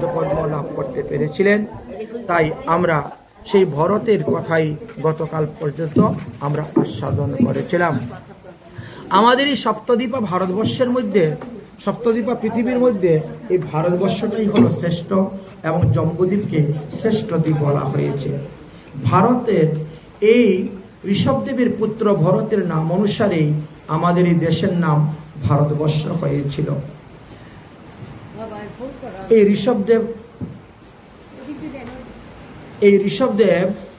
পদপদ্ম লাভ করতে পেরেছিলেন। তাই আমরা সেই ভরতের কথাই গতকাল পর্যন্ত আমরা আস্বাদন করেছিলাম। আমাদের এই সপ্তদ্বীপা ভারতবর্ষের মধ্যে, সপ্তদ্বীপা পৃথিবীর মধ্যে এই ভারতবর্ষটাই হলো শ্রেষ্ঠ এবং জম্বুদ্বীপকে শ্রেষ্ঠ দ্বীপ বলা হয়েছে। ভারতের এই ঋষভদেবের পুত্র ভরতের নাম অনুসারেই আমাদের এই দেশের নাম ভারতবর্ষ হয়েছিল। এই ঋষভদেবের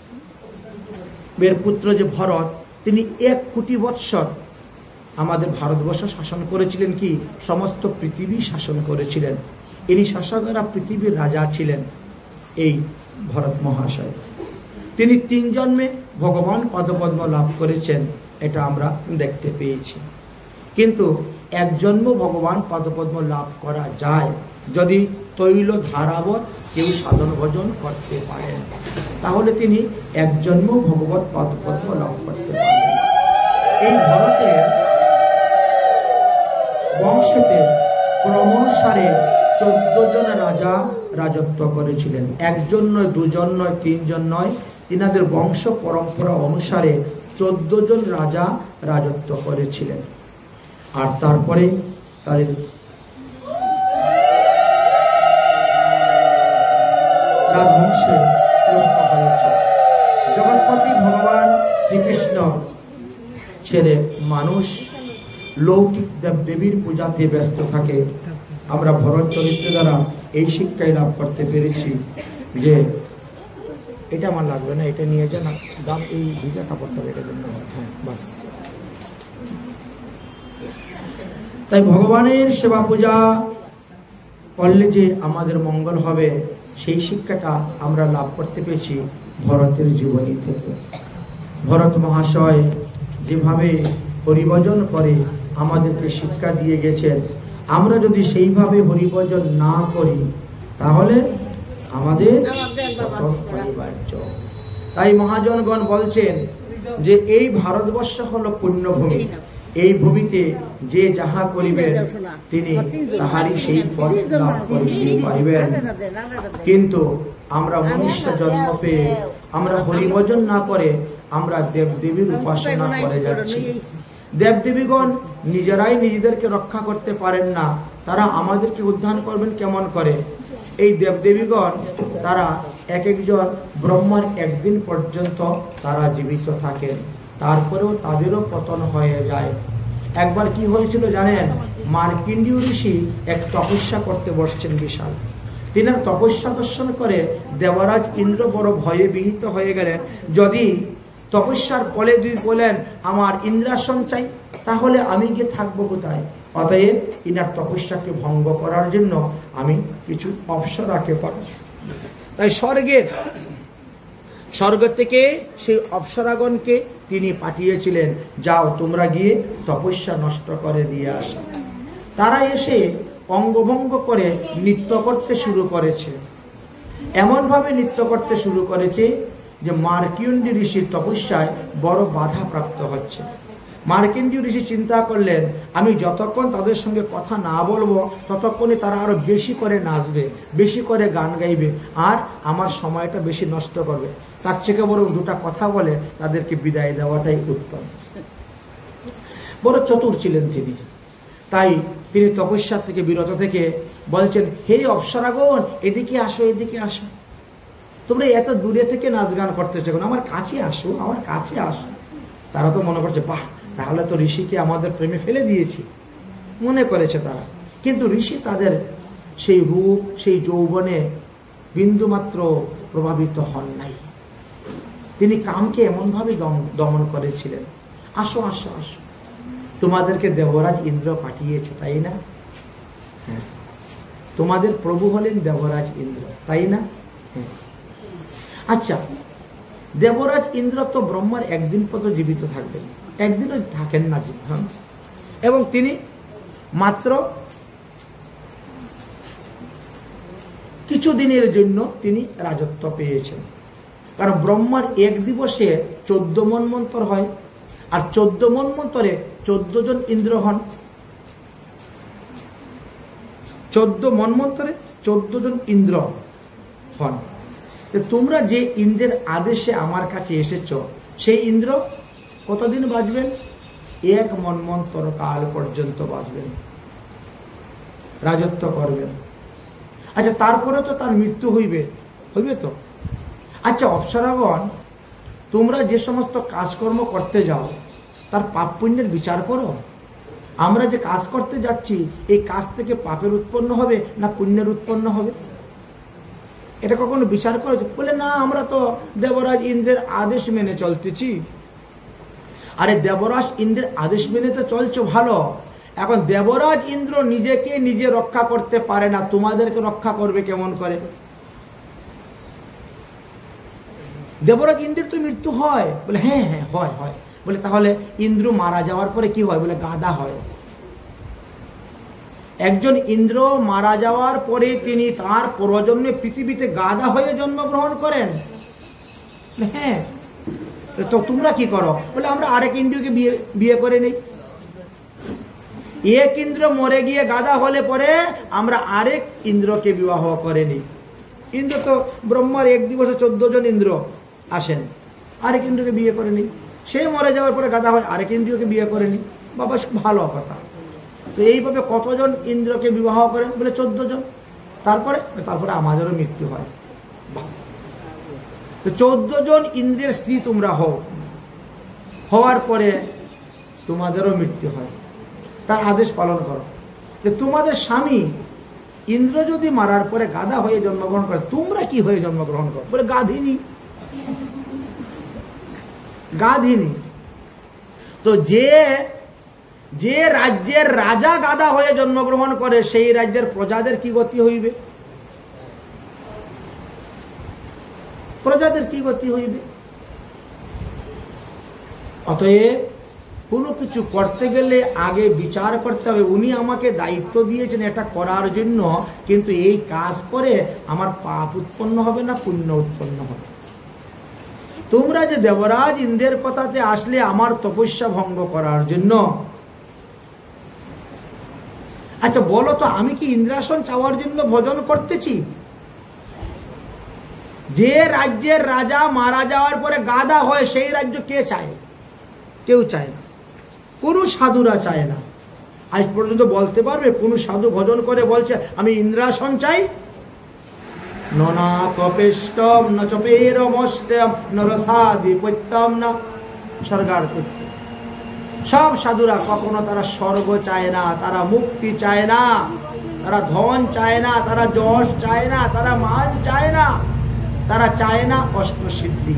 পুত্র যে ভরত, তিনি 1 কোটি বৎসর আমাদের ভারতবর্ষ শাসন করেছিলেন। কি সমস্ত পৃথিবী শাসন করেছিলেন। ইনি শাসকেরা পৃথিবীর রাজা ছিলেন এই ভরত মহাশয়। তিনি 3 জন্মে ভগবান পদপদ্ম লাভ করেছেন, এটা আমরা দেখতে পেয়েছি। কিন্তু 1 জন্ম ভগবান পদপদ্ম লাভ করা যায় যদি তৈল ধারাবত কেউ সাধন ভজন করতে পারেন, তাহলে তিনি 1 জন্ম ভগবত পদপদ্ম লাভ করতে পারেন। এই ভরতের বংশেতে ক্রমানুসারে 14 জন রাজা রাজত্ব করেছিলেন। 1 জন নয়, 2 জন নয়, 3 জন নয়, তিনাদের বংশ পরম্পরা অনুসারে 14 জন রাজা রাজত্ব করেছিলেন। আর তারপরে তাদের রাজবংশে রক্ষা হয়েছে। জগৎপতি ভগবান শ্রীকৃষ্ণ ছেড়ে মানুষ লৌকিক দেবদেবীর পূজাতে ব্যস্ত থাকে। আমরা ভরত চরিত্র দ্বারা এই শিক্ষাই লাভ করতে পেরেছি যে এটা আমার লাগবে না, এটা নিয়ে যান, দাম এই ভিজা কাপড়টা এটার জন্য। হ্যাঁ, বাস। তাই ভগবানের সেবা পূজা করলে যে আমাদের মঙ্গল হবে, সেই শিক্ষাটা আমরা লাভ করতে পেরেছি ভরতের জীবনী থেকে। ভরত মহাশয় যেভাবে হরিভজন করে আমাদেরকে শিক্ষা দিয়ে গেছেন, আমরা যদি সেইভাবে হরিভজন না করি তাহলে আমাদের অনিবার্য। তাই মহাজনগণ বলছেন যে এই ভারতবর্ষ হলো পুণ্যভূমি। এই ভূমিতে যে যাহা করিবেন তিনি তাহারই সেই ফল লাভ করিতে পারিবেন। কিন্তু আমরা মনুষ্য জন্ম পেয়ে আমরা হরিভজন না করে আমরা দেবদেবীর উপাসনা করে যাচ্ছি। দেবদেবীগণ নিজেরাই নিজেদেরকে রক্ষা করতে পারেন না, তারা আমাদেরকে উদ্ধার করবেন কেমন করে? এই দেবদেবীগণ তারা এক একজন ব্রহ্মার 1 দিন পর্যন্ত তারা জীবিত থাকেন, তারপরেও তাদেরও পতন হয়ে যায়। একবার কি হয়েছিল জানেন? মার্কিন্ডীয় ঋষি এক তপস্যা করতে বসছেন বিশাল। তিনি তপস্যা দর্শন করে দেবরাজ ইন্দ্র বড় ভয়ে বিহিত হয়ে গেলেন। যদি তপস্যার ফলে দুই বলেন আমার ইন্দ্রাসন চাই, তাহলে আমি গিয়ে থাকবো কোথায়? অতএব ইনার তপস্যাকে ভঙ্গ করার জন্য আমি কিছু অপ্সরাকে পাচ্ছি। তাই স্বর্গ থেকে সেই অপ্সরাগণকে তিনি পাঠিয়েছিলেন, যাও তোমরা গিয়ে তপস্যা নষ্ট করে দিয়ে আসো। তারা এসে অঙ্গভঙ্গ করে নৃত্য করতে শুরু করেছে। এমন ভাবে নৃত্য করতে শুরু করেছে যে মার্কিন্ডী ঋষির তপস্যায় বড় বাধা প্রাপ্ত হচ্ছে। মার্কিন্ডী ঋষি চিন্তা করলেন, আমি যতক্ষণ তাদের সঙ্গে কথা না বলবো ততক্ষণে তারা আরো বেশি করে নাচবে, বেশি করে গান গাইবে, আর আমার সময়টা বেশি নষ্ট করবে। তার থেকে বরং 2টা কথা বলে তাদেরকে বিদায় দেওয়াটাই উত্তম। বড় চতুর ছিলেন তিনি। তাই তিনি তপস্যা থেকে বিরত থেকে বলছেন, হে অপ্সরাগণ, এদিকে আসো, এদিকে আসো। তোমরা এত দূরে থেকে নাচ গান করতেছো, আমার কাছে আসো, আমার কাছে আসো। তারা তো মনে করছে, বাহ, তাহলে তো ঋষিকে আমাদের প্রেমে ফেলে দিয়েছি মনে করেছে তারা। কিন্তু ঋষি তাদের সেই রূপ, সেই যৌবনে বিন্দুমাত্র প্রভাবিত হন নাই। তিনি কামকে এমনভাবে দমন করেছিলেন। আসো আসো আসো, তোমাদেরকে দেবরাজ ইন্দ্র পাঠিয়েছে, তাই না? হ্যাঁ, তোমাদের প্রভু হলেন দেবরাজ ইন্দ্র, তাই না? হ্যাঁ। আচ্ছা, দেবরাজ ইন্দ্র তো ব্রহ্মার 1 দিন পর্যন্ত জীবিত থাকবেন, 1 দিনও থাকেন না জীবিত, এবং তিনি মাত্র কিছু দিনের জন্য তিনি রাজত্ব পেয়েছেন। কারণ ব্রহ্মার 1 দিবসে 14 মন্বন্তর হয়, আর 14 মন্বন্তরে 14 জন ইন্দ্র হন। 14 মন্বন্তরে 14 জন ইন্দ্র হন। তোমরা যে ইন্দ্রের আদেশে আমার কাছে এসেছ, সেই ইন্দ্র কতদিন বাঁচবেন? 1 মন্বন্তর কাল পর্যন্ত বাঁচবেন, রাজত্ব করবেন। আচ্ছা, তারপরে তো তার মৃত্যু হইবে তো। আচ্ছা অপ্সরাগণ, তোমরা যে সমস্ত কাজকর্ম করতে যাও তার পাপ পুণ্যের বিচার করো। আমরা যে কাজ করতে যাচ্ছি, এই কাজ থেকে পাপের উৎপন্ন হবে না পুণ্যের উৎপন্ন হবে? এটা কখনো বিচার করে? বলে না, আমরা তো দেবরাজ ইন্দ্রের আদেশ মেনে চলতেছি। আরে দেবরাজ ইন্দ্রের আদেশ মেনে তো চলছো, ভালো। এখন দেবরাজ ইন্দ্র নিজেকে নিজে রক্ষা করতে পারে না, তোমাদেরকে রক্ষা করবে কেমন করে? দেবরাজ ইন্দ্রের তো মৃত্যু হয়। বলে হ্যাঁ হ্যাঁ হয়। বলে তাহলে ইন্দ্র মারা যাওয়ার পরে কি হয়? বলে গাধা হয়। একজন ইন্দ্র মারা যাওয়ার পরে তিনি তার পরজন্মে পৃথিবীতে গাধা হয়ে জন্মগ্রহণ করেন। হ্যাঁ, তো তোমরা কি করো? বলে আমরা আরেক ইন্দ্রকে বিয়ে করে নেই। এক ইন্দ্র মরে গিয়ে গাধা হলে পরে আমরা আরেক ইন্দ্রকে বিবাহ করে নিই। ইন্দ্র তো ব্রহ্মার এক দিবসে 14 জন ইন্দ্র আসেন, আরেক ইন্দ্রকে বিয়ে করে নিই। সে মরে যাওয়ার পরে গাধা হয়, আরেক ইন্দ্রকে বিয়ে করে নিই। বাবা, ভালো কথা। তো এইভাবে কতজন ইন্দ্রকে বিবাহ করেন? বলে 14 জন। তারপরে আমাদেরও মৃত্যু হয়। 14 জন ইন্দ্রের স্ত্রী তোমরা হওয়ার পরে তোমাদেরও মৃত্যু হয়। তার আদেশ পালন করো। যে তোমাদের স্বামী ইন্দ্র যদি মারার পরে গাধা হয়ে জন্মগ্রহণ করে, তোমরা কি হয়ে জন্মগ্রহণ করো? বলে গাধিনী। তো যে রাজ্যের রাজা গাধা হয়ে জন্মগ্রহণ করে, সেই রাজ্যের প্রজাদের কি গতি হইবে? অতএব কোনো কিছু করতে গেলে আগে বিচার করতে হবে, উনি আমাকে দায়িত্ব দিয়েছেন এটা করার জন্য, কিন্তু এই কাজ করে আমার পাপ উৎপন্ন হবে না পুণ্য উৎপন্ন হবে। তোমরা যে দেবরাজ ইন্দ্রের কথাতে আসলে আমার তপস্যা ভঙ্গ করার জন্য, আচ্ছা বলো তো, আমি কি ইন্দ্রাসন চাওয়ার জন্য ভজন করতেছি? যে রাজ্যের রাজা মারা যাওয়ার পরে গাধা হয়, সেই রাজ্য কে চায়? কেউ চায় না, কোন সাধুরা চায় না। আজ পর্যন্ত বলতে পারবে কোন সাধু ভজন করে বলছে আমি ইন্দ্রাসন চাই? ননা কপেষ্টম ন চপেরমষ্টম নরসাদিপত্যম না স্বর্গার করতে। সব সাধুরা কখনো তারা স্বর্গ চায় না, তারা মুক্তি চায় না, তারা ধন চায় না, তারা যশ চায় না, তারা মান চায় না, তারা চায় না অষ্টসিদ্ধি।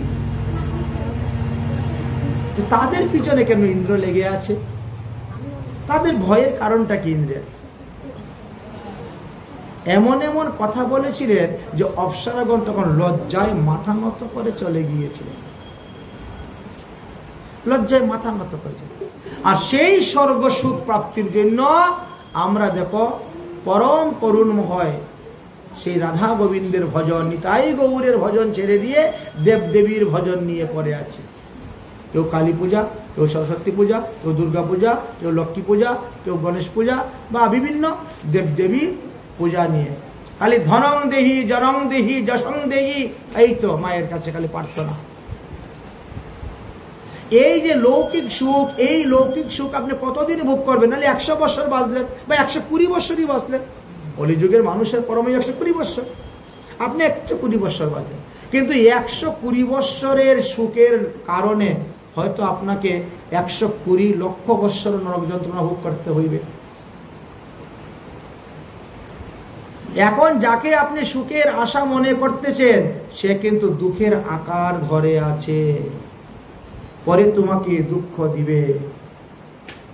তাদের পিছনে কেন ইন্দ্র লেগে আছে? তাদের ভয়ের কারণটা কি? ইন্দ্রের এমন এমন কথা বলেছিলেন যে অপ্সরাগণ তখন লজ্জায় মাথা নত করে চলে গিয়েছিলেন, লজ্জায় মাথা নত করেছিলেন। আর সেই স্বর্গ সুখ প্রাপ্তির জন্য আমরা দেখো পরম করুণময় সেই রাধা গোবিন্দের ভজন, নিতাই গৌরের ভজন ছেড়ে দিয়ে দেবদেবীর ভজন নিয়ে পড়ে আছে। কেউ কালী পূজা, কেউ সরস্বতী পূজা, কেউ দুর্গা পূজা, কেউ লক্ষ্মী পূজা, কেউ গণেশ পূজা বা বিভিন্ন দেবদেবীর পূজা নিয়ে খালি ধনং দেহি, জনং দেহি, যশং দেহি, এই তো মায়ের কাছে খালি প্রার্থনা। এই যে লৌকিক সুখ, এই লৌকিক সুখ আপনি কতদিন ভোগ করবেন? নাহলে 100 বছর বাঁচলেন বা 120 বছরই বাঁচলেন। কলিযুগের মানুষের পরমে 120 বছর, আপনি 120 বছর বাঁচেন, কিন্তু 120 বছরের সুখের কারণে হয়তো আপনাকে 120 লক্ষ বছর নরক যন্ত্রণা ভোগ করতে হইবে। এখন যাকে আপনি সুখের আশা মনে করতেছেন, সে কিন্তু দুঃখের আকার ধরে আছে, পরে তোমাকে দুঃখ দিবে।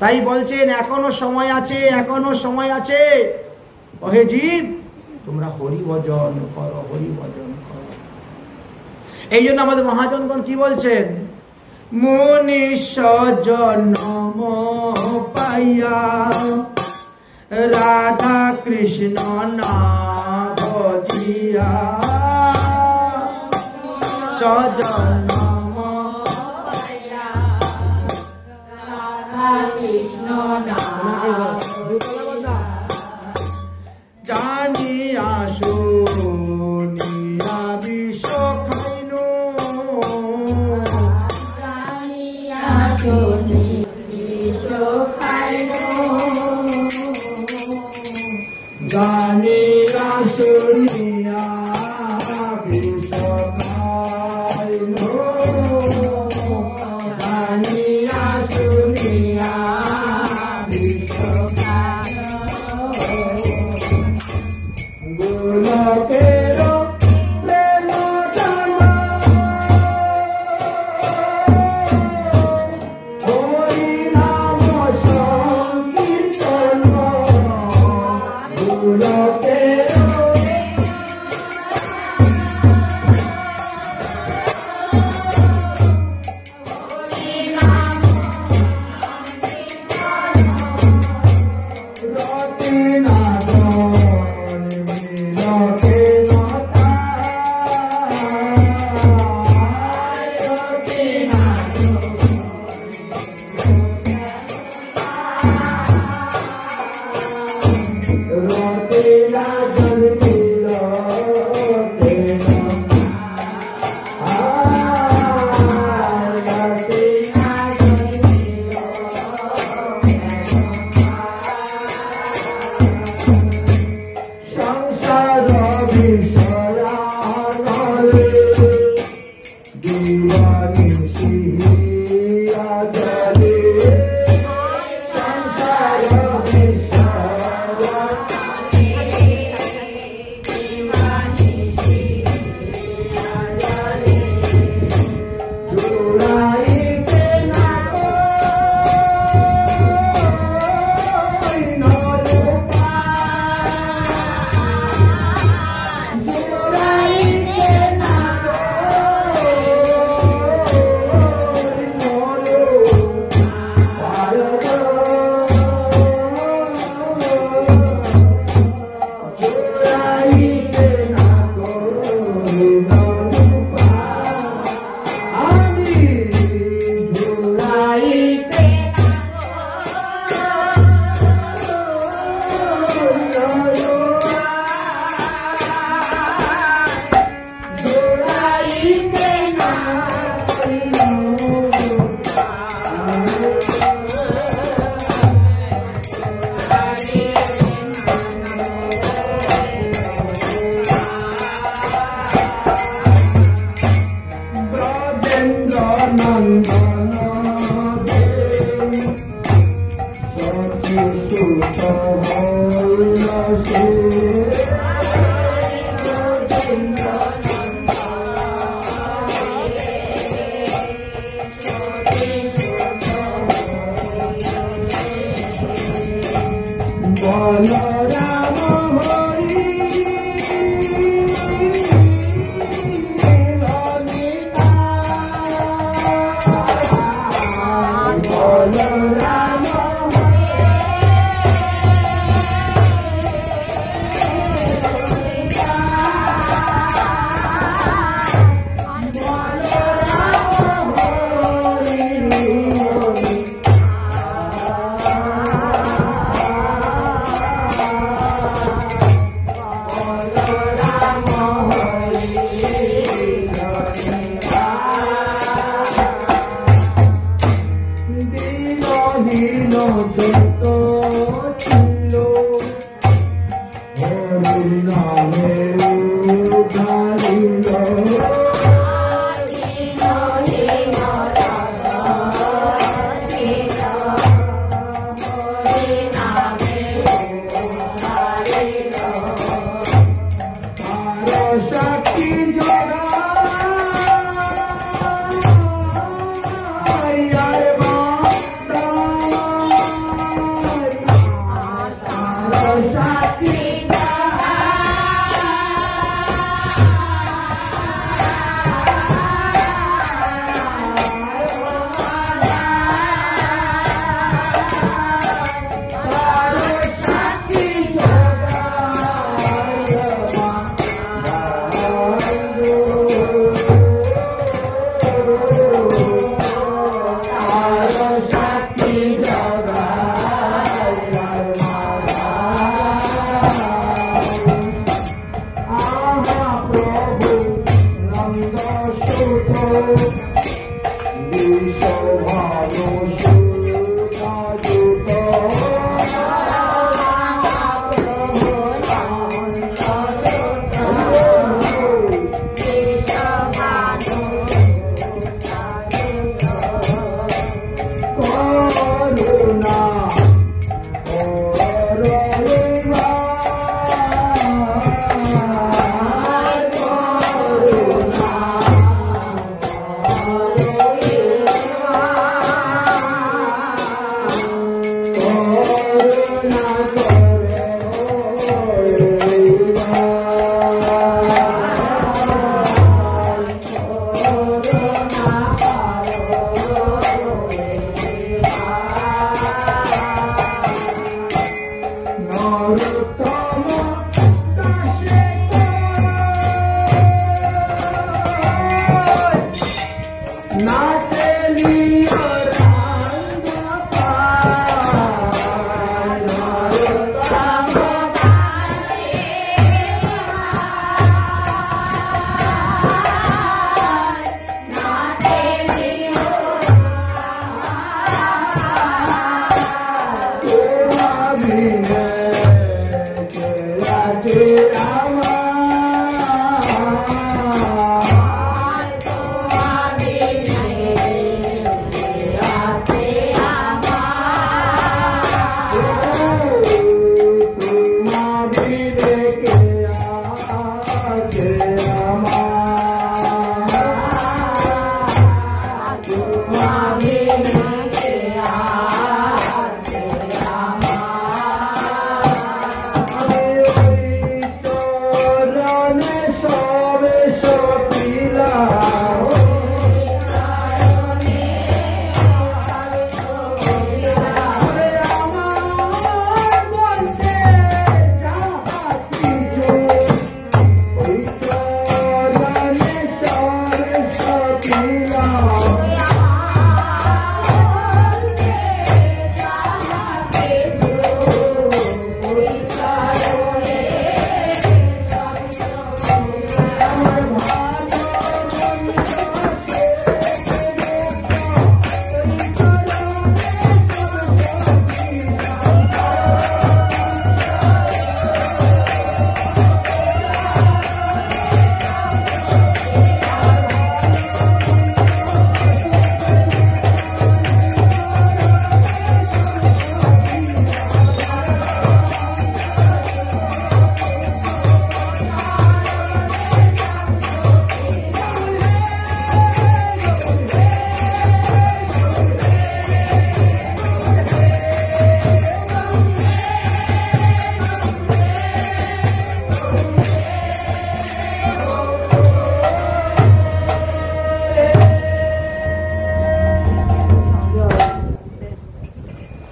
তাই বলছেন এখনো সময় আছে, এখনো সময় আছে। ওহে জীব, তোমরা হরি ভজন করো, হরি ভজন করো। এই জন্য আমাদের মহাজনগণ কি বলছেন? মনীষ জন্ম পাইয়া রাধা কৃষ্ণ নাম ভজিয়া, সজন্ম পাইয়া রাধা কৃষ্ণ নাম জানিয়া শুনিয়া বিষকায় জানিয়া শুনিয়া বিষকায় গোলকের প্রেম জানা হরি নাম সংকীর্তন গোলকের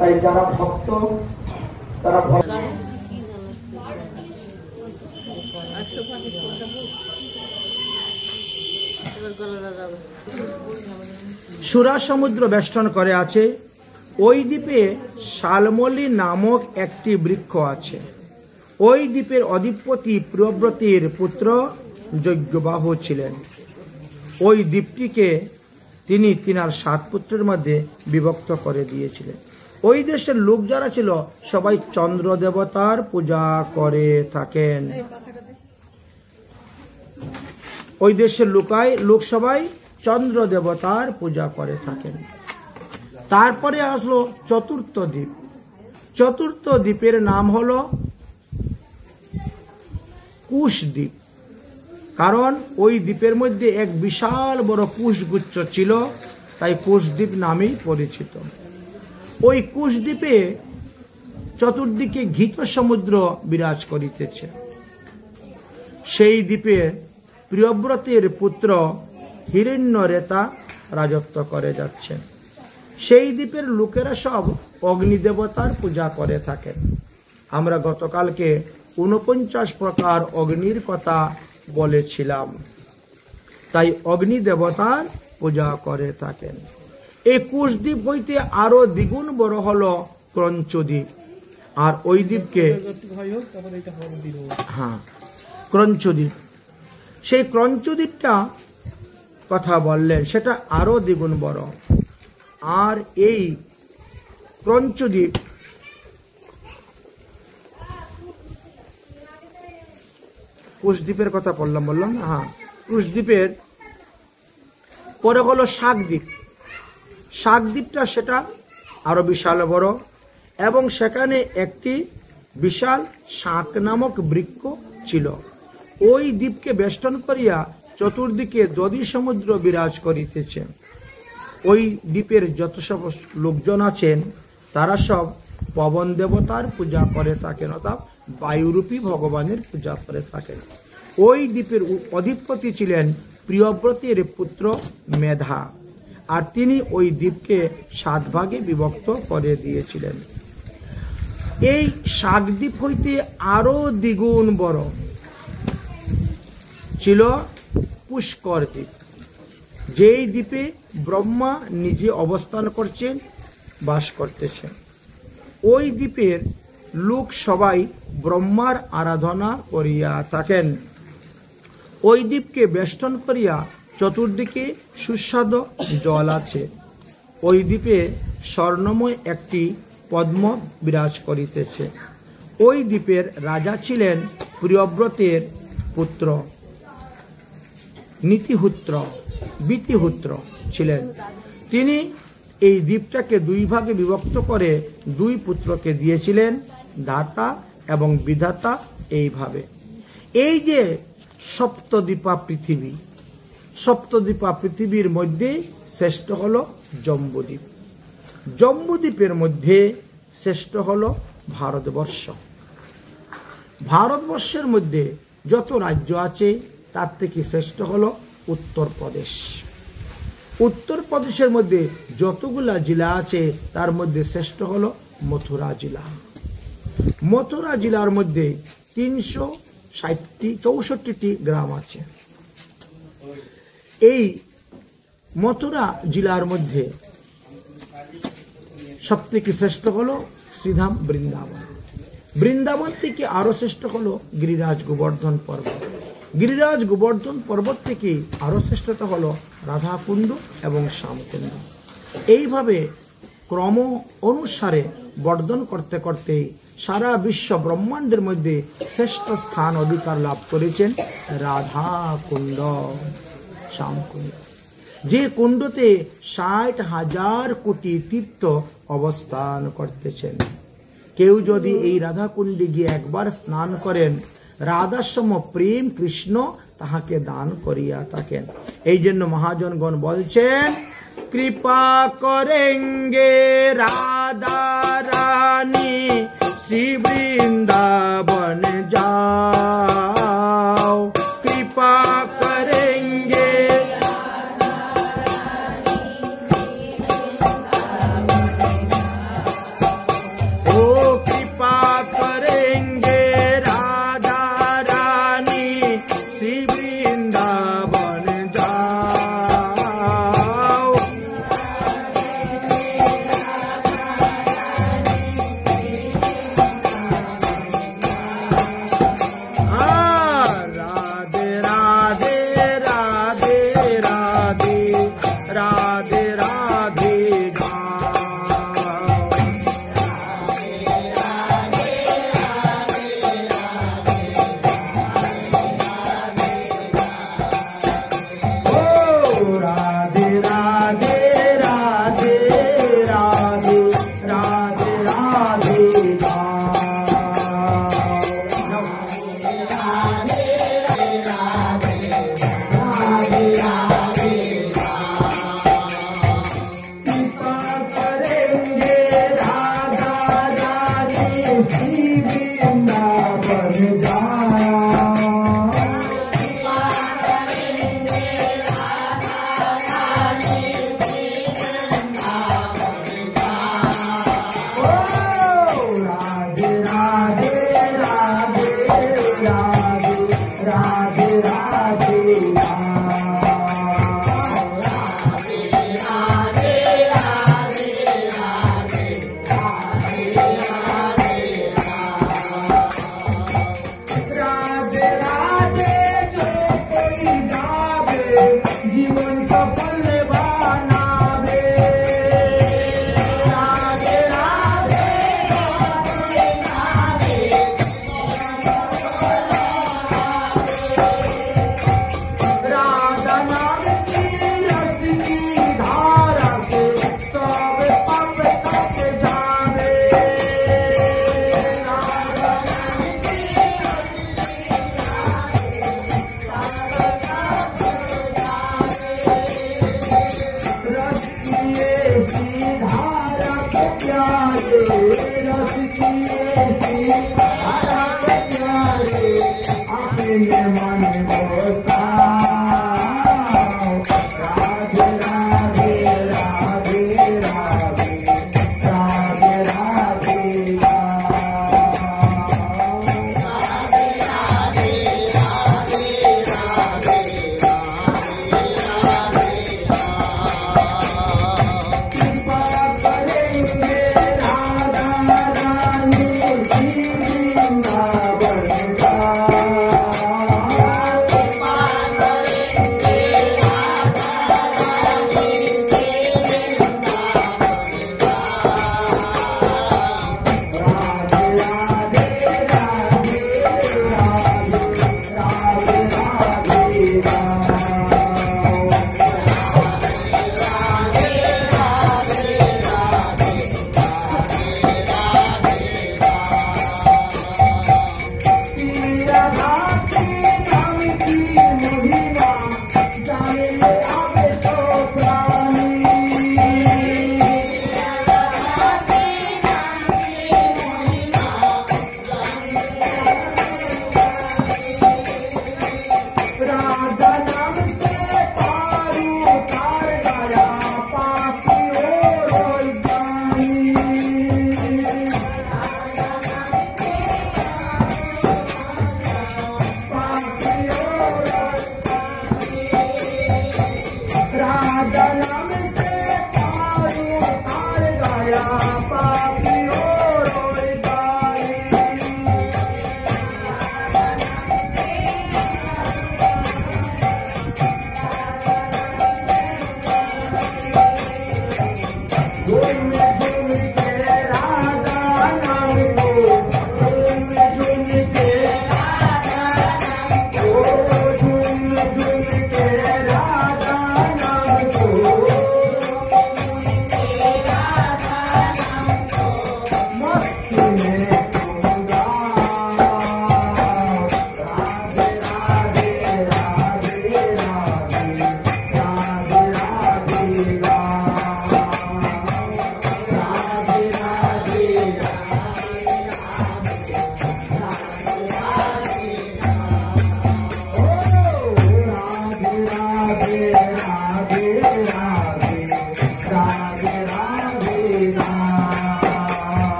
তাই যারা ভক্ত তারা সুরা সমুদ্র বেষ্টন করে আছে। ওই দ্বীপে শালমলি নামক একটি বৃক্ষ আছে। ওই দ্বীপের অধিপতি প্রিয়ব্রতীর পুত্র যজ্ঞবাহু ছিলেন। ওই দ্বীপটিকে তিনি তিনার 7 পুত্রের মধ্যে বিভক্ত করে দিয়েছিলেন। ওই দেশের লোক যারা ছিল সবাই চন্দ্র দেবতার পূজা করে থাকেন। ওই দেশের লোক সবাই চন্দ্র দেবতার পূজা করে থাকেন। তারপরে আসলো চতুর্থ দ্বীপ। চতুর্থ দ্বীপের নাম হলো কুশদ্বীপ। কারণ ওই দ্বীপের মধ্যে এক বিশাল বড় কুশগুচ্ছ ছিল, তাই কুশদ্বীপ নামেই পরিচিত। ওই কুশদ্বীপে চতুর্দিকে ঘিত সমুদ্র বিরাজ করিতেছে। সেই দ্বীপে প্রিয়ব্রতের পুত্র হিরণ্যরেতা রাজত্ব করে যাচ্ছে। সেই দ্বীপের লোকেরা সব অগ্নিদেবতার পূজা করে থাকেন। আমরা গতকালকে 49 প্রকার অগ্নির কথা বলেছিলাম, তাই অগ্নি দেবতার পূজা করে থাকেন। এই কুশদ্বীপ হইতে আরো দ্বিগুণ বড় হলো ক্রঞ্চদ্বীপ। আর ওই দ্বীপকে ক্রঞ্চদ্বীপ, সেই ক্রঞ্চদ্বীপটা কথা বললেন, সেটা আরো দ্বিগুণ বড়। আর এই ক্রঞ্চদ্বীপ কুশদ্বীপের কথা বললাম না? হ্যাঁ, কুশদ্বীপের পরে হলো শাকদ্বীপ। শাকদ্বীপটা সেটা আরো বিশাল বড়, এবং সেখানে একটি বিশাল শাক নামক বৃক্ষ ছিল। ওই দ্বীপকে বেষ্টন করিয়া চতুর্দিকে দধি সমুদ্র বিরাজ করিতেছে। ওই দ্বীপের যত সব লোকজন আছেন তারা সব পবন দেবতার পূজা করে থাকেন, অর্থাৎ বায়ুরূপী ভগবানের পূজা করে থাকেন। ওই দ্বীপের অধিপতি ছিলেন প্রিয়ব্রতের পুত্র মেধা, আর তিনি ওই দ্বীপকে 7 ভাগে বিভক্ত করে দিয়েছিলেন। এই শাকদ্বীপ হইতে আরো দ্বিগুণ বড় ছিল পুষ্কর দ্বীপ, যেই দ্বীপে ব্রহ্মা নিজে অবস্থান করছেন, বাস করতেছেন। ওই দ্বীপের লোক সবাই ব্রহ্মার আরাধনা করিয়া থাকেন। ওই দ্বীপকে বেষ্টন করিয়া চতুর্দিকে সুস্বাদু জল আছে। ওই দ্বীপে স্বর্ণময় একটি পদ্ম বিরাজ করিতেছে। ওই দ্বীপের রাজা ছিলেন প্রিয়ব্রতের পুত্র বিতিহুত্র ছিলেন। তিনি এই দ্বীপটাকে 2 ভাগে বিভক্ত করে 2 পুত্রকে দিয়েছিলেন, দাতা এবং বিধাতা। এইভাবে এই যে সপ্তদ্বীপা পৃথিবী। সপ্তদ্বীপা পৃথিবীর মধ্যে শ্রেষ্ঠ হলো জম্বুদ্বীপ। জম্বুদ্বীপের মধ্যে শ্রেষ্ঠ হলো ভারতবর্ষ। ভারতবর্ষের মধ্যে যত রাজ্য আছে তার থেকে শ্রেষ্ঠ হলো উত্তরপ্রদেশ। উত্তরপ্রদেশের মধ্যে যতগুলা জেলা আছে তার মধ্যে শ্রেষ্ঠ হলো মথুরা জেলা। মথুরা জেলার মধ্যে 364টি গ্রাম আছে। এই মথুরা জেলার মধ্যে সবথেকে শ্রেষ্ঠ হলো শ্রীধাম বৃন্দাবন। বৃন্দাবন থেকে আরো শ্রেষ্ঠ হলো গিরিরাজ গোবর্ধন পর্বত। গিরিরাজ গোবর্ধন পর্বত থেকে আরো শ্রেষ্ঠতা হলো রাধাকুণ্ড এবং শ্যামকুণ্ড। এইভাবে ক্রম অনুসারে বর্ধন করতে করতে সারা বিশ্ব ব্রহ্মাণ্ডের মধ্যে শ্রেষ্ঠ স্থান অধিকার লাভ করেছেন রাধাকুণ্ড, শ্যামকুণ্ড, যে কুণ্ডতে 60,000 কোটি তীর্থ অবস্থান করতেছেন। কেউ যদি এই রাধাকুণ্ডে গিয়ে একবার স্নান করেন, রাধার সম প্রেম কৃষ্ণ তাহাকে দান করিয়া থাকেন। এই জন্য মহাজনগণ বলছেন, কৃপা করেঙ্গে রাধা রানী শ্রী বৃন্দাবন যাও, কৃপা করেঙ্গে अपने मन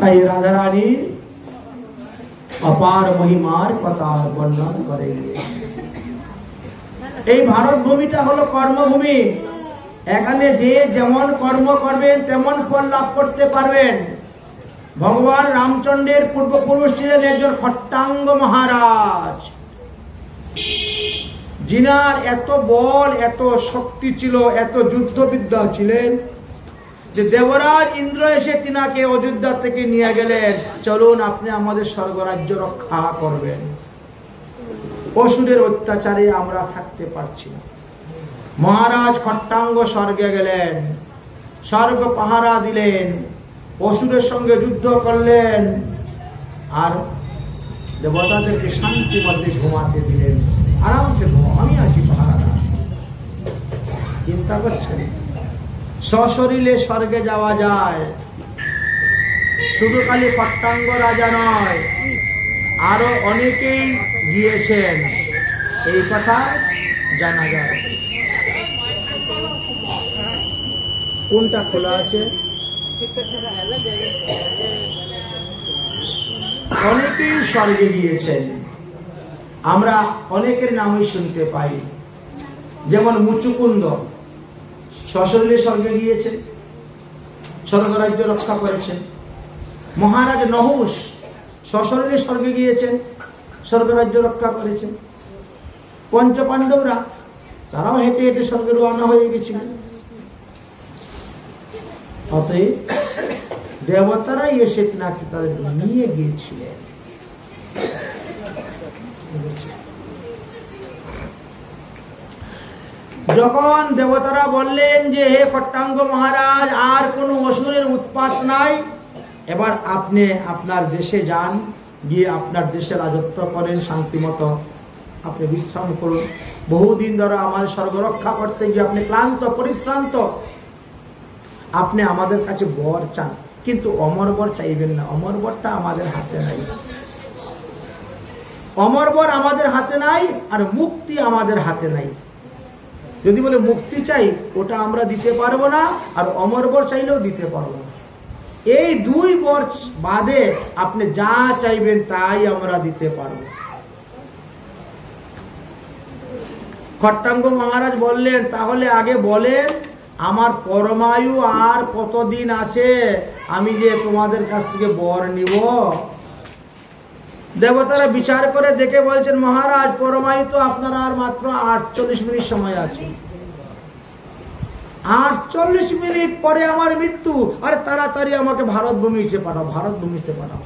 তাই রাধারানী অপার মহিমার কথা বর্ণন করে। এই ভারত ভূমিটা হলো কর্মভূমি। এখানে যে যেমন কর্ম করবেন তেমন ফল লাভ করতে পারবেন। ভগবান রামচন্দ্রের পূর্বপুরুষ ছিলেন একজন খট্টাঙ্গ মহারাজ, যিনার এত বল, এত শক্তি ছিল, এত যুদ্ধবিদ্যা ছিলেন যে দেবরাজ ইন্দ্র এসে তিনাকে অযোধ্যা থেকে নিয়ে গেলেন, চলুন আপনি আমাদের স্বর্গরাজ্য রক্ষা করবেন। অসুরের অত্যাচারে আমরা থাকতে পারছি না। মহারাজ খট্টাঙ্গ স্বর্গে গেলেন, স্বর্গ পাহারা দিলেন, অসুরের সঙ্গে যুদ্ধ করলেন, আর দেবতাদেরকে শান্তি মধ্যে ঘুমাতে দিলেন। আরামসে ঘুমো, আমি আছি পাহারা। চিন্তা করছেন সশরীরে স্বর্গে যাওয়া যায়। শুধু খালি খট্টাঙ্গ রাজা নয়, আরো অনেকেই গিয়েছেন, এই কথা জানা যায়। কোনটা খোলা আছে? অনেকেই স্বর্গে গিয়েছেন, আমরা অনেকের নামই শুনতে পাই। যেমন মুচুকুন্দ সশরীরে স্বর্গে গিয়েছেন, স্বর্গরাজ্য রক্ষা করেছেন। মহারাজ নহুষ সশরীরে স্বর্গে গিয়েছেন, স্বর্গরাজ্য রক্ষা করেছেন। পঞ্চপাণ্ডবরা তারাও হেঁটে হেঁটে স্বর্গে রওনা হয়ে গেছিলেন। অতএব দেবতারাই এসে নাকি তাদের নিয়ে গিয়েছিলেন। যখন দেবতারা বললেন যে হে খট্টাঙ্গ মহারাজ, আর কোন অসুরের উৎপাত নাই, এবার আপনি আপনার দেশে যান, গিয়ে আপনার দেশে রাজত্ব করেন, শান্তি মতো আপনি বিশ্রাম করুন। বহুদিন ধরে আমাদের স্বর্গ রক্ষা করতে গিয়ে আপনি ক্লান্ত পরিশ্রান্ত, আপনি আমাদের কাছে বর চান, কিন্তু অমর বর চাইবেন না, অমর বরটা আমাদের হাতে নাই। অমর বর আমাদের হাতে নাই, আর মুক্তি আমাদের হাতে নাই। যদি বলে মুক্তি চাই, ওটা আমরা দিতে পারবো না, আর অমর বর চাইলেও দিতে পারবো না। এই দুই বর বাদে আপনি যা চাইবেন তাই আমরা দিতে পারবো। খট্টাঙ্গ মহারাজ বললেন, তাহলে আগে বলেন আমার পরমায়ু আর কতদিন আছে, আমি যে তোমাদের কাছ থেকে বর নিব। দেবতারা বিচার করে দেখে বলছেন, মহারাজ পরমায়ু তো আপনার আর মাত্র 48 মিনিট সময় আছে। 48 মিনিট পরে আমার মৃত্যু। আর তাড়াতাড়ি আমাকে ভারত ভূমিতে পাঠাও, ভারত ভূমিতে পাঠাও।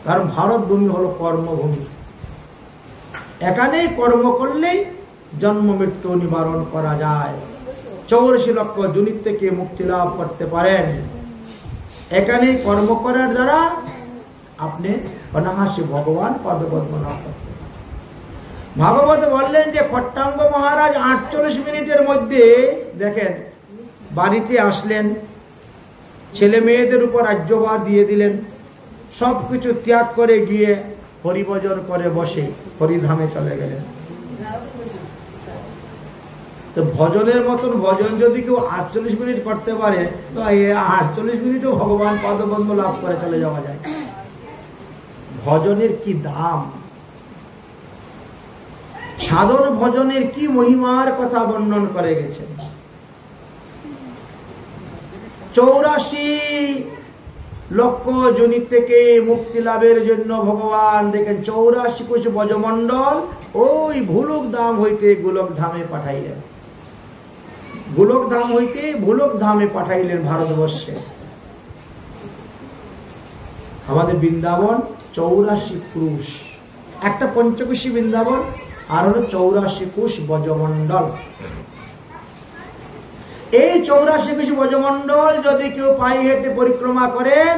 কারণ ভারত ভূমি হলো কর্মভূমি। এখানে কর্ম করলেই জন্ম মৃত্যু নিবারণ করা যায়, 84 লক্ষ জনিত থেকে মুক্তি লাভ করতে পারেন। এখানে কর্ম করার দ্বারা আপনি অনায়াসে ভগবান পদপদ্ম লাভ করতে পারেন। ভাগবত বললেন যে খট্টাঙ্গ মহারাজ 48 মিনিটের মধ্যে দেখেন বাড়িতে আসলেন, ছেলে মেয়েদের উপর রাজ্যভার দিয়ে দিলেন, সবকিছু ত্যাগ করে গিয়ে হরিভজন করে বসে হরিধামে চলে গেলেন। তো ভজনের মতন ভজন যদি কেউ 48 মিনিট করতে পারে, তো এই 48 মিনিটও ভগবান পদবন্ধ লাভ করে চলে যাওয়া যায়। ভজনের কি দাম, সাধন ভজনের কি মহিমার কথা বর্ণন করে গেছেন। 84 লক্ষ জনি থেকে মুক্তি লাভের জন্য ভগবান দেখেন 84 কোটি ব্রজমণ্ডল ওই ভুলক ধাম হইতে গোলক ধামে পাঠাইলেন। গোলক ধাম হইতে ভুলক ধামে পাঠাইলেন ভারতবর্ষে। আমাদের বৃন্দাবন 84 ক্রুশ, একটা পঞ্চকোশী বৃন্দাবন, আর হলো 84 কোশ ব্রজমণ্ডল। এই 84 কোশ ব্রজমণ্ডল যদি কেউ পায়ে হেঁটে পরিক্রমা করেন,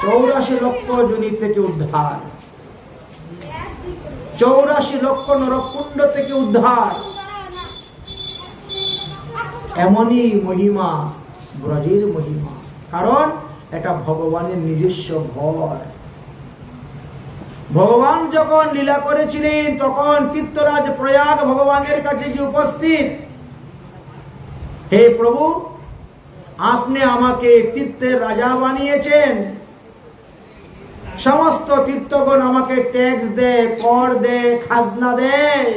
84 লক্ষ জনি থেকে উদ্ধার, 84 লক্ষ নরকুণ্ড থেকে উদ্ধার। এমনই মহিমা ব্রজের মহিমা, কারণ এটা ভগবানের নিজস্ব ঘর। ভগবান যখন লীলা করেছিলেন তখন তীর্থরাজ প্রয়াগ ভগবানের কাছে গিয়ে উপস্থিত, হে প্রভু আপনি আমাকে তীর্থের রাজা বানিয়েছেন, সমস্ত তীর্থগণ আমাকে ট্যাক্স দেয়, কর দেয়, খাজনা দেয়,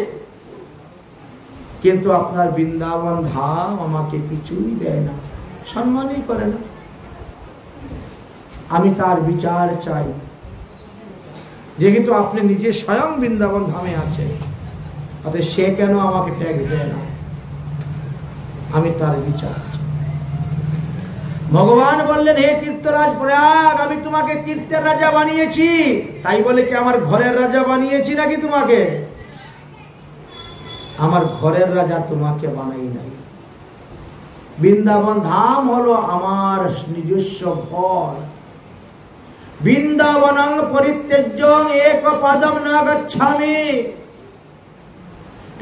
কিন্তু আপনার বৃন্দাবন ধাম আমাকে কিছুই দেয় না, সম্মানই করে না। আমি তার বিচার চাই। যেহেতু আপনি নিজে স্বয়ং বৃন্দাবন ধামে আছেন, অতএব সে কেন আমাকে ট্যাক্স দেয় না, আমি তার বিচার চাই। ভগবান বললেন, হে তীর্থরাজ প্রয়াগ, আমি তোমাকে তীর্থের রাজা বানিয়েছি, তাই বলে কি আমার ঘরের রাজা বানিয়েছি নাকি তোমাকে? আমার ঘরের রাজা তোমাকে বানাই নাই। বৃন্দাবন ধাম হলো আমার নিজস্ব ঘর। বৃন্দাবনং পরিত্যজ্যং এক পাদম না গচ্ছামি।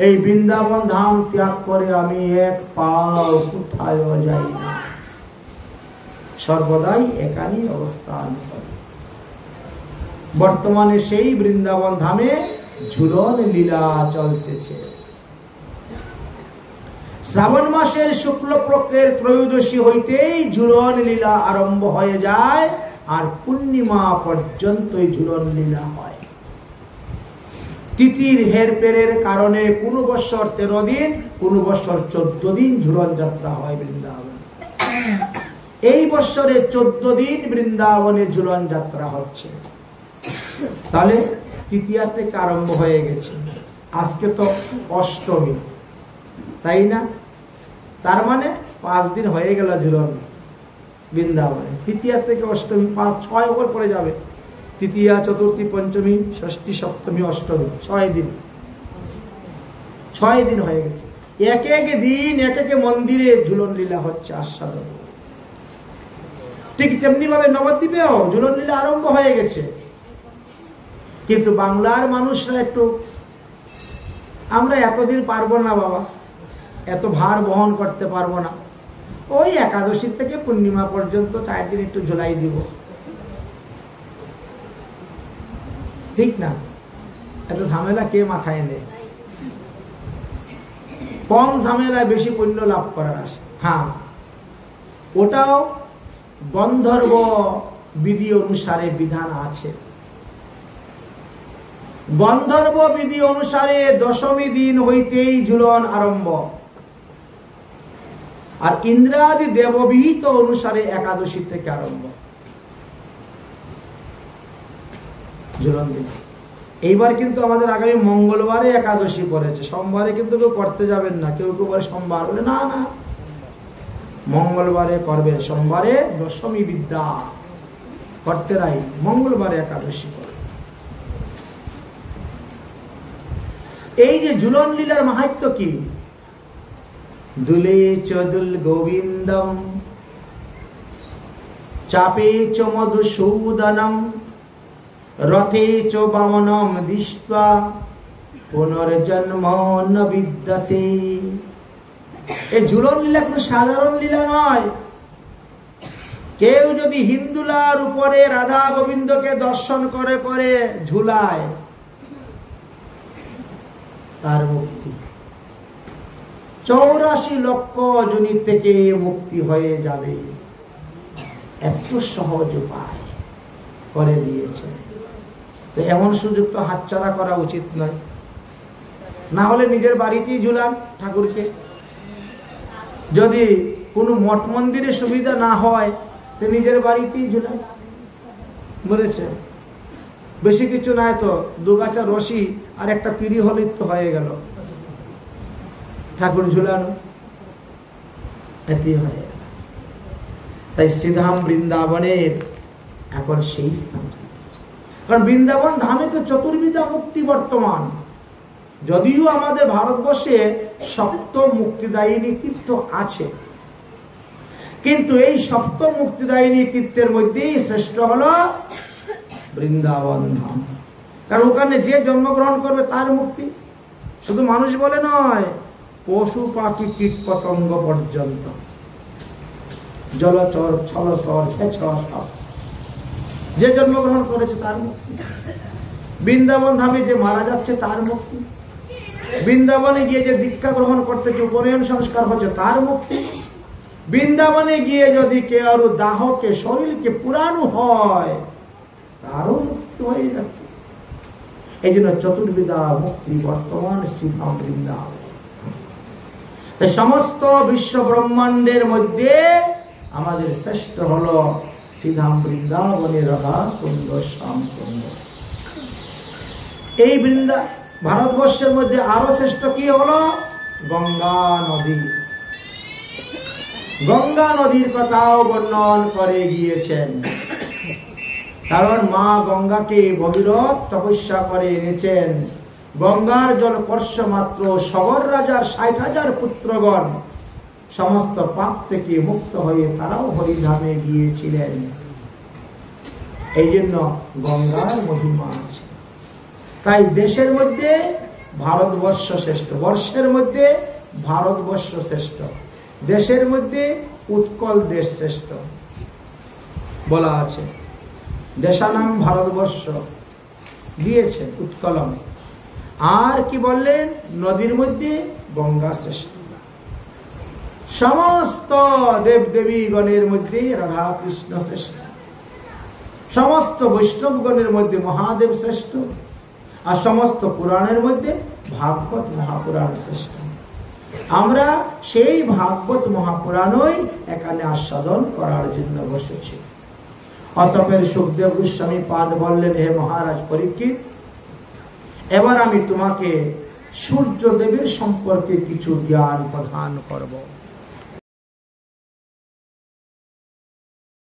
এই বৃন্দাবন ধাম ত্যাগ করে আমি এক পাও কোথায় যাই না, সর্বদাই এখানেই অবস্থান করি। বর্তমানে সেই বৃন্দাবন ধামে ঝুলন লীলা চলতেছে। শ্রাবণ মাসের শুক্লপক্ষের ত্রয়োদশী হইতেই ঝুলন লীলা আরম্ভ হয়ে যায়, আর পূর্ণিমা পর্যন্ত ঝুলন লীলা হয়। তিথির হেরফেরের কারণে কোন বছর 13 দিন, কোন বছর 14 দিন ঝুলন যাত্রা হয় বৃন্দাবন। এই বছরে 14 দিন বৃন্দাবনে ঝুলন যাত্রা হচ্ছে। তাহলে তৃতীয়া থেকে আরম্ভ হয়ে গেছে, আজকে তো অষ্টমী, তাই না? তার মানে 5 দিন হয়ে গেল ঝুলন বৃন্দাবনে। তৃতীয়া থেকে অষ্টমী 5-6 ওপর পরে যাবে। তৃতীয়া, চতুর্থী, পঞ্চমী, ষষ্ঠী, সপ্তমী, অষ্টমী, 6 দিন। 6 দিন হয়ে গেছে। এক এক দিন এক এক মন্দিরে ঝুলন লীলা হচ্ছে, আস্বাদন। ঠিক তেমনি ভাবে নবদ্বীপেও ঝুলন লীলা আরম্ভ হয়ে গেছে। কিন্তু বাংলার মানুষরা একটু, আমরা এতদিন পারবো না বাবা, এত ভার বহন করতে পারবো না, ওই একাদশী থেকে পূর্ণিমা পর্যন্ত 4 দিন একটু ঝুলাই দিব, ঠিক না? এত ঝামেলা কে মাথায় নেয়? কম ঝামেলায় বেশি পুণ্য লাভ করার আশা। হ্যাঁ, ওটাও গন্ধর্ব বিধি অনুসারে বিধান আছে। গন্ধর্ব বিধি অনুসারে দশমী দিন হইতেই ঝুলন আরম্ভ, আর ইন্দ্রাদি দেববিহিত অনুসারে একাদশী থেকে আরম্ভ ঝুলন দিন। এইবার কিন্তু আমাদের আগামী মঙ্গলবারে একাদশী পড়েছে, সোমবারে কিন্তু কেউ করতে যাবেন না। কেউ কেউ বলে সোমবার, বলে না না, মঙ্গলবারে করবে। সোমবারে দশমী বিদ্যা করতে নাই, মঙ্গলবারে একাদশী করে। এই যে ঝুলন লীলার মাহাত্ম্য কি? দুলে চদুল গোবিন্দম চাপে চ মধুসূদনম রথে চ বামনম দৃष्ट्वा পুনর্জন্ম ন বিদ্যতে। এই ঝুলন লীলা কোন সাধারণ লীলা নয়। কেউ যদি হিন্দুলার উপরে রাধা গোবিন্দকে দর্শন করে করে ঝুলায়, তার মুক্তি 84 লক্ষ যোনি থেকে মুক্তি হয়ে যাবে। এত সহজ উপায় করে দিয়েছে, তো এমন সুযোগ তো হাতছাড়া করা উচিত নয়। না হলে নিজের বাড়িতেই ঝুলান ঠাকুরকে। যদি কোনো মঠ মন্দিরে সুবিধা না হয়, তো নিজের বাড়িতেই ঝুলান। বলেছে বেশি কিছু নাই তো, 2 গাছা রশি আর একটা পিড়ি হলেই তো হয়ে গেল, ঠাকুর ঝুলানো, এতেই হয়ে গেল। তাই শ্রীধাম বৃন্দাবনের এখন সেই স্থান। কারণ বৃন্দাবন ধামে তো চতুর্বিধা মুক্তি বর্তমান। যদিও আমাদের ভারতবর্ষে 7ম মুক্তিদায়িনী তীর্থ আছে, কিন্তু এই 7ম মুক্তিদায়িনী তীর্থের মধ্যেই শ্রেষ্ঠ হলো বৃন্দাবন ধাম। কারণ ওখানে যে জন্মগ্রহণ করবে তার মুক্তি। শুধু মানুষ বলে নয়, পশু পাখি কীট পতঙ্গ পর্যন্ত, জলচর ছলচর খেচর সব যে জন্মগ্রহণ করেছে তার মুক্তি। বৃন্দাবন ধামে যে মারা যাচ্ছে তার মুক্তি। বৃন্দাবনে গিয়ে যে দীক্ষা গ্রহণ করতেছে, উপনয়ন সংস্কার হচ্ছে, তার মুক্তি। বৃন্দাবনে গিয়ে যদি কেউ দাহকে শরীরকে পুরানো হয় তারও মুক্তি হয়ে যাচ্ছে। এই জন্য চতুর্বিধা মুক্তি বর্তমান শ্রীধাম বৃন্দাবন। সমস্ত বিশ্ব ব্রহ্মাণ্ডের মধ্যে আমাদের শ্রেষ্ঠ হলো শ্রীধাম বৃন্দাবনের রাধা কুণ্ড শ্যাম কুণ্ড। এই ভারতবর্ষের মধ্যে আরো শ্রেষ্ঠ কি হলো? গঙ্গা নদী। গঙ্গা নদীর কথাও বর্ণন করে গিয়েছেন। কারণ মা গঙ্গাকে ভগীরথ তপস্যা করে এনেছেন। গঙ্গার জল স্পর্শ মাত্র সগর রাজার 60,000 পুত্রগণ সমস্ত পাপ থেকে মুক্ত হয়ে তারাও হরিধামে গিয়েছিলেন। এই জন্য গঙ্গার মহিমা আছে। তাই দেশের মধ্যে ভারতবর্ষ শ্রেষ্ঠ, বর্ষের মধ্যে ভারতবর্ষ শ্রেষ্ঠ, দেশের মধ্যে উৎকল দেশ শ্রেষ্ঠ বলা আছে। দেশানাম ভারতবর্ষ দিয়েছে উৎকলম। আর কি বললেন? নদীর মধ্যে গঙ্গা শ্রেষ্ঠ। সমস্ত দেব দেবীগণের মধ্যে রাধা কৃষ্ণ শ্রেষ্ঠ। সমস্ত বৈষ্ণবগণের মধ্যে মহাদেব শ্রেষ্ঠ। আর সমস্ত পুরাণের মধ্যে ভাগবত মহাপুরাণ শ্রেষ্ঠ। আমরা সেই ভাগবত মহাপুরাণই এখানে আস্বাদন করার জন্য বসেছি। অতঃপর সুখদেব গোস্বামী পাদ বললেন, হে মহারাজ পরীক্ষিত, এবার আমি তোমাকে সূর্যদেবের সম্পর্কে কিছু জ্ঞান প্রদান করব।